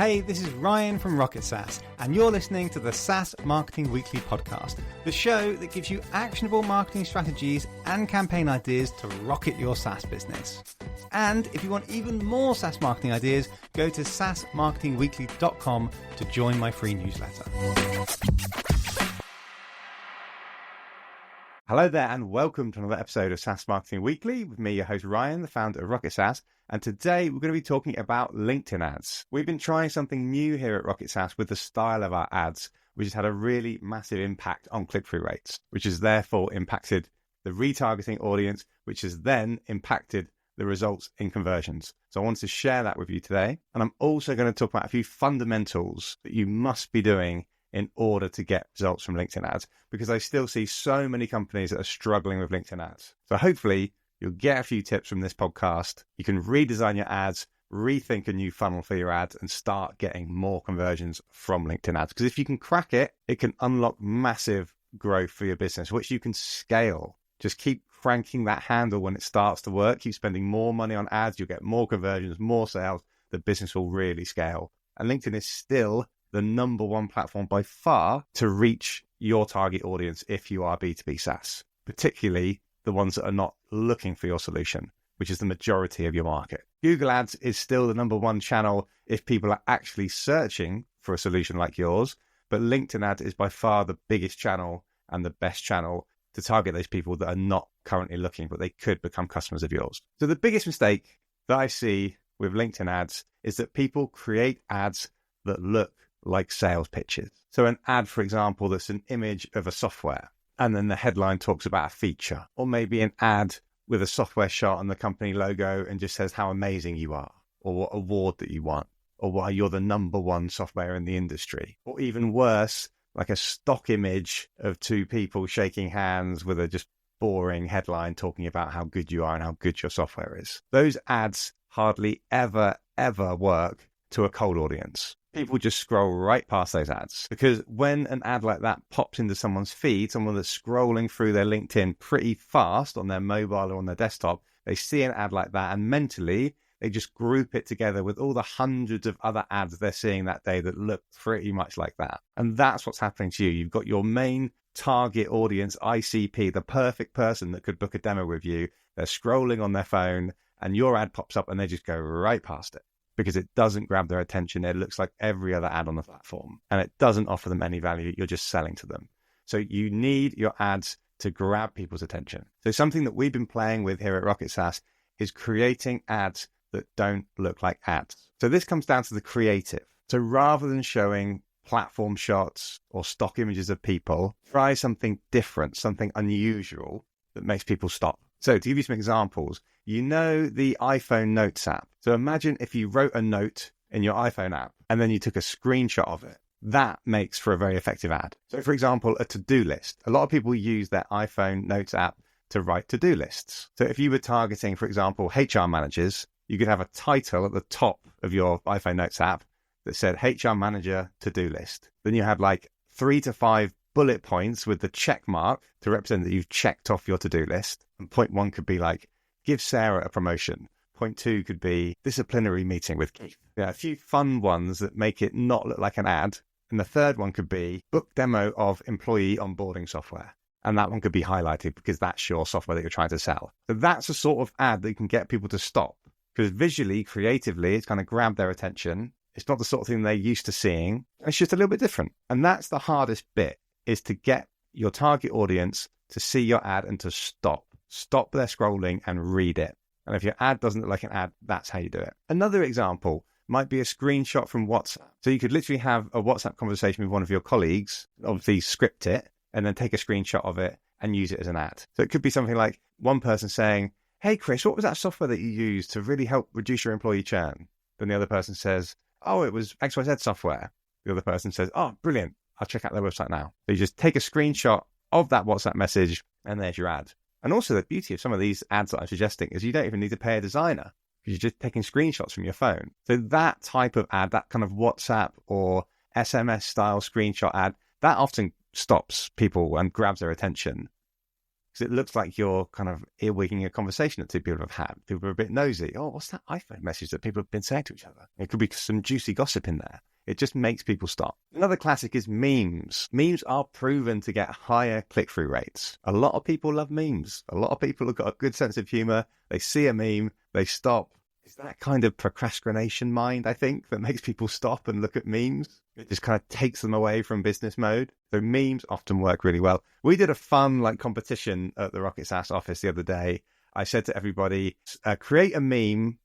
Hey, this is Ryan from Rocket SaaS, and you're listening to the SaaS Marketing Weekly podcast, the show that gives you actionable marketing strategies and campaign ideas to rocket your SaaS business. And if you want even more SaaS marketing ideas, go to saasmarketingweekly.com to join my free newsletter. Hello there, and welcome to another episode of SaaS Marketing Weekly with me, your host Ryan, the founder of Rocket SaaS. And today we're going to be talking about LinkedIn ads. We've been trying something new here at Rocket SaaS with the style of our ads, which has had a really massive impact on click-through rates, which has therefore impacted the retargeting audience, which has then impacted the results in conversions. So I wanted to share that with you today. And I'm also going to talk about a few fundamentals that you must be doing in order to get results from LinkedIn ads, because I still see so many companies that are struggling with LinkedIn ads. So hopefully you'll get a few tips from this podcast. You can redesign your ads, rethink a new funnel for your ads, and start getting more conversions from LinkedIn ads. Because if you can crack it, it can unlock massive growth for your business, which you can scale. Just keep cranking that handle when it starts to work. Keep spending more money on ads. You'll get more conversions, more sales. The business will really scale. And LinkedIn is still the number one platform by far to reach your target audience if you are B2B SaaS, particularly the ones that are not looking for your solution, which is the majority of your market. Google Ads is still the number one channel if people are actually searching for a solution like yours, but LinkedIn Ads is by far the biggest channel and the best channel to target those people that are not currently looking, but they could become customers of yours. So the biggest mistake that I see with LinkedIn Ads is that people create ads that look like sales pitches. So an ad, for example, that's an image of a software, and then the headline talks about a feature, or maybe an ad with a software shot and the company logo and just says how amazing you are, or what award that you won, or why you're the number one software in the industry, or even worse, like a stock image of two people shaking hands with a just boring headline talking about how good you are and how good your software is. Those ads hardly ever work to a cold audience. People just scroll right past those ads, because when an ad like that pops into someone's feed, someone that's scrolling through their LinkedIn pretty fast on their mobile or on their desktop, they see an ad like that and mentally they just group it together with all the hundreds of other ads they're seeing that day that look pretty much like that. And that's what's happening to you. You've got your main target audience, ICP, the perfect person that could book a demo with you. They're scrolling on their phone and your ad pops up and they just go right past it, because it doesn't grab their attention. It looks like every other ad on the platform, and it doesn't offer them any value. You're just selling to them. So you need your ads to grab people's attention. So something that we've been playing with here at Rocket SaaS is creating ads that don't look like ads. So this comes down to the creative. So rather than showing platform shots or stock images of people, try something different, something unusual that makes people stop. So to give you some examples, you know the iPhone Notes app. So imagine if you wrote a note in your iPhone app and then you took a screenshot of it. That makes for a very effective ad. So for example, a to-do list. A lot of people use their iPhone Notes app to write to-do lists. So if you were targeting, for example, HR managers, you could have a title at the top of your iPhone Notes app that said HR manager to-do list. Then you had like 3 to 5 bullet points with the check mark to represent that you've checked off your to-do list. And point 1 could be like, give Sarah a promotion. Point 2 could be disciplinary meeting with Keith. Yeah, a few fun ones that make it not look like an ad. And the third one could be book demo of employee onboarding software. And that one could be highlighted because that's your software that you're trying to sell. So that's a sort of ad that you can get people to stop, because visually, creatively, it's going to grab their attention. It's not the sort of thing they're used to seeing. It's just a little bit different. And that's the hardest bit, is to get your target audience to see your ad and to stop their scrolling and read it. And if your ad doesn't look like an ad, that's how you do it. Another example might be a screenshot from WhatsApp. So you could literally have a WhatsApp conversation with one of your colleagues, obviously script it, and then take a screenshot of it and use it as an ad. So it could be something like one person saying, hey, Chris, what was that software that you used to really help reduce your employee churn? Then the other person says, oh, it was XYZ software. The other person says, oh, brilliant. I'll check out their website now. So you just take a screenshot of that WhatsApp message and there's your ad. And also the beauty of some of these ads that I'm suggesting is you don't even need to pay a designer, because you're just taking screenshots from your phone. So that type of ad, that kind of WhatsApp or SMS style screenshot ad, that often stops people and grabs their attention. because it looks like you're kind of earwigging a conversation that two people have had. People are a bit nosy. Oh, what's that iPhone message that people have been saying to each other? It could be some juicy gossip in there. It just makes people stop. Another classic is memes. Memes are proven to get higher click-through rates. A lot of people love memes. A lot of people have got a good sense of humor. They see a meme, they stop. It's that kind of procrastination mind, I think, that makes people stop and look at memes. It just kind of takes them away from business mode. So memes often work really well. We did a fun competition at the Rocket SaaS office the other day. I said to everybody, create a meme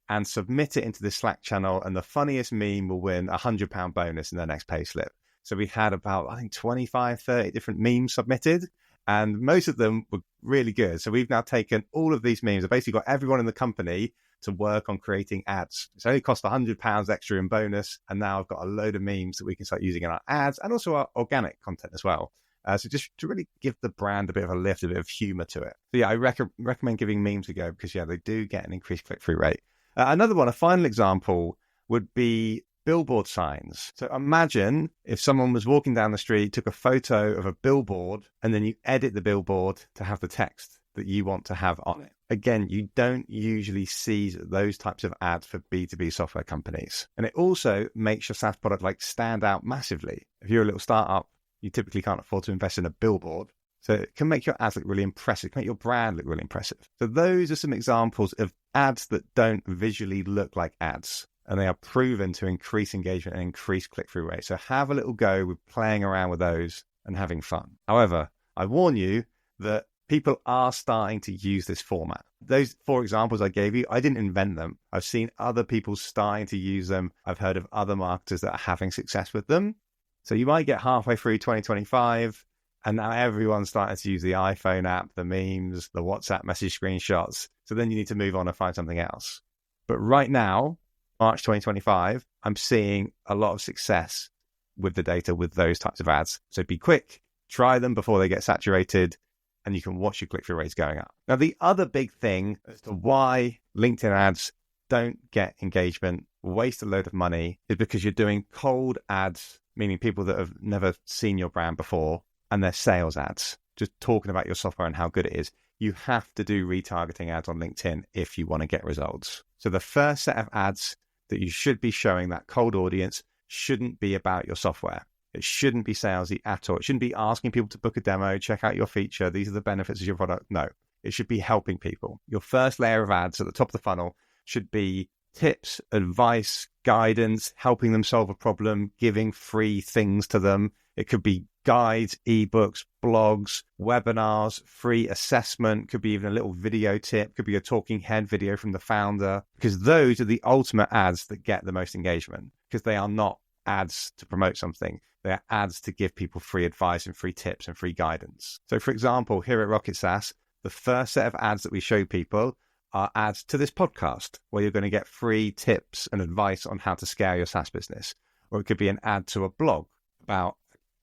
and submit it into the Slack channel, and the funniest meme will win a £100 bonus in their next payslip. So we had about, I think, 25, 30 different memes submitted, and most of them were really good. So we've now taken all of these memes. I've basically got everyone in the company to work on creating ads. It's only cost £100 extra in bonus, and now I've got a load of memes that we can start using in our ads and also our organic content as well. So just to really give the brand a bit of a lift, a bit of humor to it. So yeah, I recommend giving memes a go because they do get an increased click-through rate. Another one, a final example, would be billboard signs. So imagine if someone was walking down the street, took a photo of a billboard, and then you edit the billboard to have the text that you want to have on it. Again, you don't usually see those types of ads for B2B software companies. And it also makes your SaaS product stand out massively. If you're a little startup, you typically can't afford to invest in a billboard. So it can make your ads look really impressive, can make your brand look really impressive. So those are some examples of ads that don't visually look like ads, and they are proven to increase engagement and increase click-through rate. So have a little go with playing around with those and having fun. However, I warn you that people are starting to use this format. Those 4 examples I gave you, I didn't invent them. I've seen other people starting to use them. I've heard of other marketers that are having success with them. So you might get halfway through 2025, and now everyone's starting to use the iPhone app, the memes, the WhatsApp message screenshots. So then you need to move on and find something else. But right now, March 2025, I'm seeing a lot of success with the data with those types of ads. So be quick, try them before they get saturated, and you can watch your click-through rates going up. Now, the other big thing as to why LinkedIn ads don't get engagement, waste a load of money, is because you're doing cold ads, meaning people that have never seen your brand before, and they're sales ads, just talking about your software and how good it is. You have to do retargeting ads on LinkedIn if you want to get results. So the first set of ads that you should be showing that cold audience shouldn't be about your software. It shouldn't be salesy at all. It shouldn't be asking people to book a demo, check out your feature. These are the benefits of your product. No, it should be helping people. Your first layer of ads at the top of the funnel should be tips, advice, guidance, helping them solve a problem, giving free things to them. It could be guides, ebooks, blogs, webinars, free assessment, could be even a little video tip, could be a talking head video from the founder, because those are the ultimate ads that get the most engagement, because they are not ads to promote something. They are ads to give people free advice and free tips and free guidance. So for example, here at Rocket SaaS, the first set of ads that we show people are ads to this podcast, where you're going to get free tips and advice on how to scale your SaaS business. Or it could be an ad to a blog about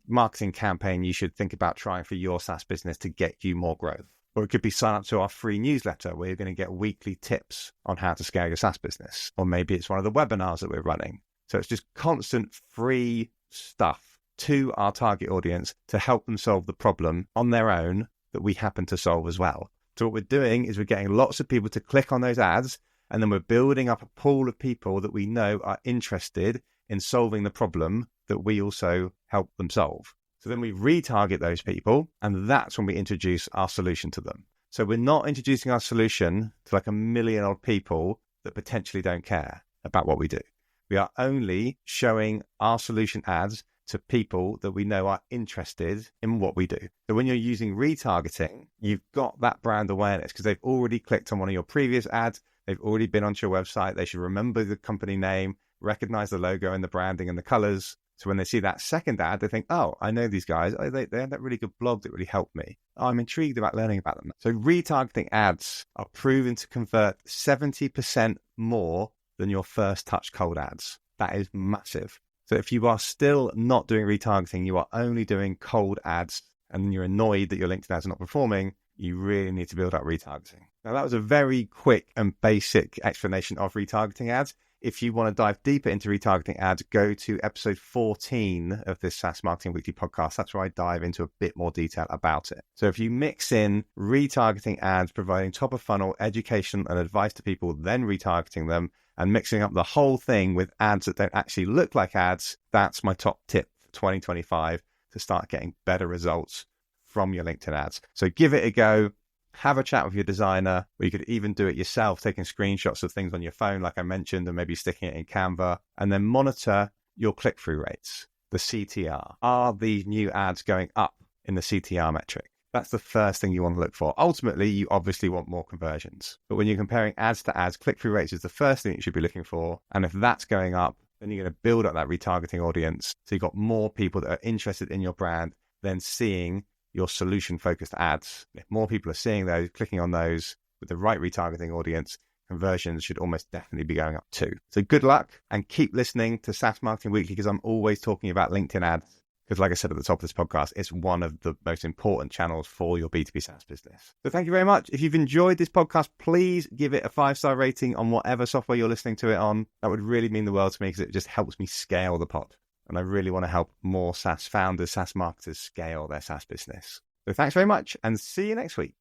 marketing campaign you should think about trying for your SaaS business to get you more growth. Or it could be sign up to our free newsletter where you're going to get weekly tips on how to scale your SaaS business. Or maybe it's one of the webinars that we're running. So it's just constant free stuff to our target audience to help them solve the problem on their own that we happen to solve as well. So what we're doing is we're getting lots of people to click on those ads, and then we're building up a pool of people that we know are interested in solving the problem that we also help them solve. So then we retarget those people, and that's when we introduce our solution to them. So we're not introducing our solution to like a million odd people that potentially don't care about what we do. We are only showing our solution ads to people that we know are interested in what we do. So when you're using retargeting, you've got that brand awareness because they've already clicked on one of your previous ads. They've already been onto your website. They should remember the company name, recognize the logo and the branding and the colors. So when they see that second ad, they think, oh, I know these guys. Oh, they had that really good blog that really helped me. Oh, I'm intrigued about learning about them. So retargeting ads are proven to convert 70% more than your first touch cold ads. That is massive. So if you are still not doing retargeting, you are only doing cold ads, and you're annoyed that your LinkedIn ads are not performing, you really need to build up retargeting. Now, that was a very quick and basic explanation of retargeting ads. If you want to dive deeper into retargeting ads, go to episode 14 of this SaaS Marketing Weekly podcast. That's where I dive into a bit more detail about it. So if you mix in retargeting ads, providing top of funnel education and advice to people, then retargeting them, and mixing up the whole thing with ads that don't actually look like ads, that's my top tip for 2025 to start getting better results from your LinkedIn ads. So give it a go. Have a chat with your designer, or you could even do it yourself, taking screenshots of things on your phone, like I mentioned, and maybe sticking it in Canva, and then monitor your click-through rates, the CTR. Are these new ads going up in the CTR metric? That's the first thing you want to look for. Ultimately, you obviously want more conversions. But when you're comparing ads to ads, click-through rates is the first thing you should be looking for. And if that's going up, then you're going to build up that retargeting audience. So you've got more people that are interested in your brand than seeing your solution-focused ads. If more people are seeing those, clicking on those with the right retargeting audience, conversions should almost definitely be going up too. So good luck, and keep listening to SaaS Marketing Weekly, because I'm always talking about LinkedIn ads. Because like I said at the top of this podcast, it's one of the most important channels for your B2B SaaS business. So thank you very much. If you've enjoyed this podcast, please give it a 5-star rating on whatever software you're listening to it on. That would really mean the world to me, because it just helps me scale the pod. And I really want to help more SaaS founders, SaaS marketers scale their SaaS business. So thanks very much, and see you next week.